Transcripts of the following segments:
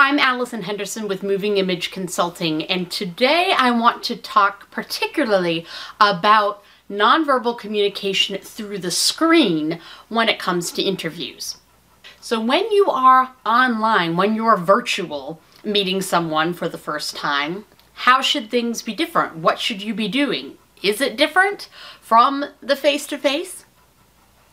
I'm Allison Henderson with Moving Image Consulting, and today I want to talk particularly about nonverbal communication through the screen when it comes to interviews. So when you are online, when you're virtual, meeting someone for the first time, how should things be different? What should you be doing? Is it different from the face-to-face?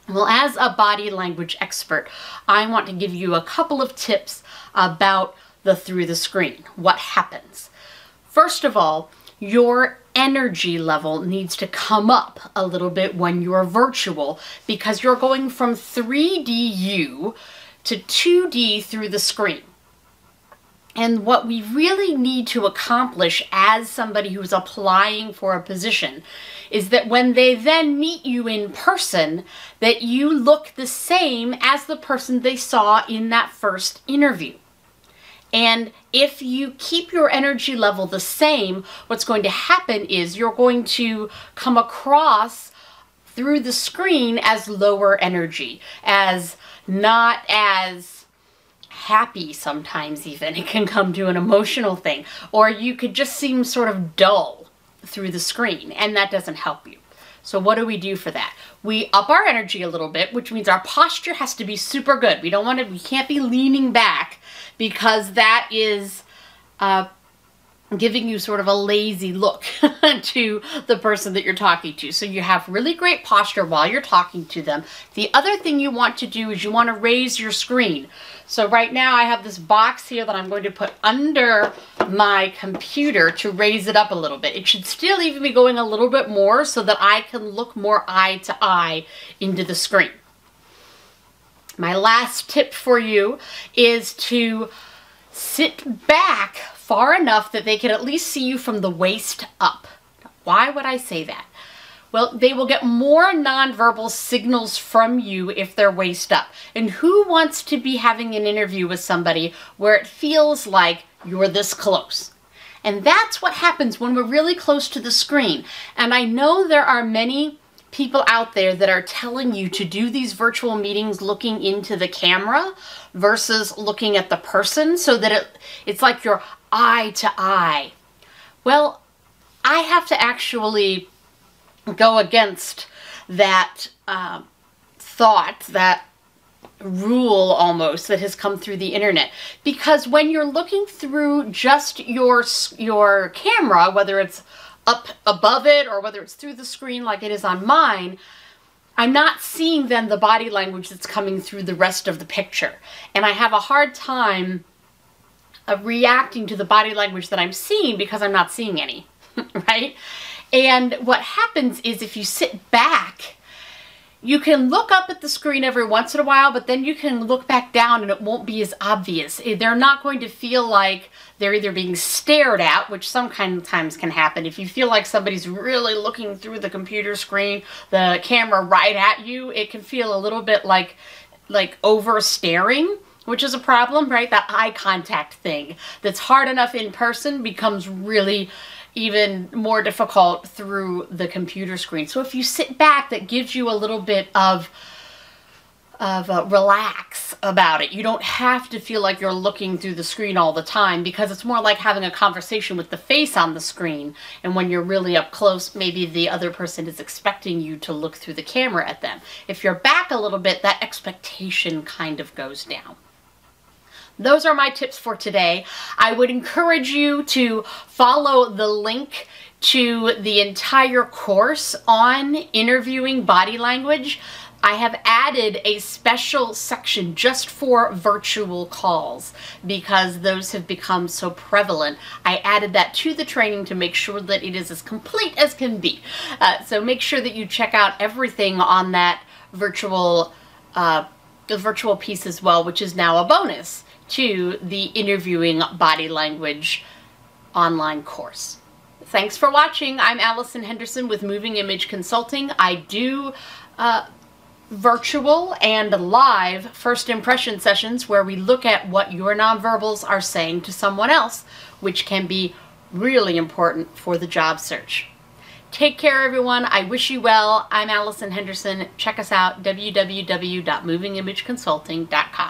Well, as a body language expert, I want to give you a couple of tips about the through the screen. What happens? First of all, your energy level needs to come up a little bit when you're virtual because you're going from 3D you to 2D through the screen. And what we really need to accomplish as somebody who's applying for a position is that when they then meet you in person, that you look the same as the person they saw in that first interview. And if you keep your energy level the same, what's going to happen is you're going to come across through the screen as lower energy, as not as happy sometimes even. It can come to an emotional thing. Or you could just seem sort of dull through the screen, and that doesn't help you. So what do we do for that? We up our energy a little bit, which means our posture has to be super good. We can't be leaning back because that is giving you sort of a lazy look to the person that you're talking to. So you have really great posture while you're talking to them. The other thing you want to do is you want to raise your screen. So right now I have this box here that I'm going to put under my computer to raise it up a little bit. It should still even be going a little bit more so that I can look more eye to eye into the screen. My last tip for you is to sit back far enough that they can at least see you from the waist up. Why would I say that? Well, they will get more nonverbal signals from you if they're waist up. And who wants to be having an interview with somebody where it feels like you're this close? And that's what happens when we're really close to the screen. And I know there are many people out there that are telling you to do these virtual meetings looking into the camera versus looking at the person so that it's like you're eye to eye. Well, I have to actually go against that thought, that rule almost that has come through the internet. Because when you're looking through just your camera, whether it's up above it or whether it's through the screen like it is on mine, I'm not seeing then the body language that's coming through the rest of the picture. And I have a hard time of reacting to the body language that I'm seeing because I'm not seeing any, right? And what happens is if you sit back, you can look up at the screen every once in a while, but then you can look back down and it won't be as obvious. They're not going to feel like they're either being stared at, which sometimes can happen. If you feel like somebody's really looking through the computer screen, the camera right at you, it can feel a little bit like over staring, which is a problem, right? That eye contact thing that's hard enough in person becomes really even more difficult through the computer screen. So if you sit back, that gives you a little bit of relax about it. You don't have to feel like you're looking through the screen all the time because it's more like having a conversation with the face on the screen. And when you're really up close, maybe the other person is expecting you to look through the camera at them. If you're back a little bit, that expectation kind of goes down. Those are my tips for today. I would encourage you to follow the link to the entire course on interviewing body language. I have added a special section just for virtual calls because those have become so prevalent. I added that to the training to make sure that it is as complete as can be. So make sure that you check out everything on that virtual piece as well, which is now a bonus to the interviewing body language online course. Thanks for watching. I'm Allison Henderson with Moving Image Consulting. I do virtual and live first impression sessions where we look at what your nonverbals are saying to someone else, which can be really important for the job search. Take care, everyone. I wish you well. I'm Allison Henderson. Check us out, www.movingimageconsulting.com.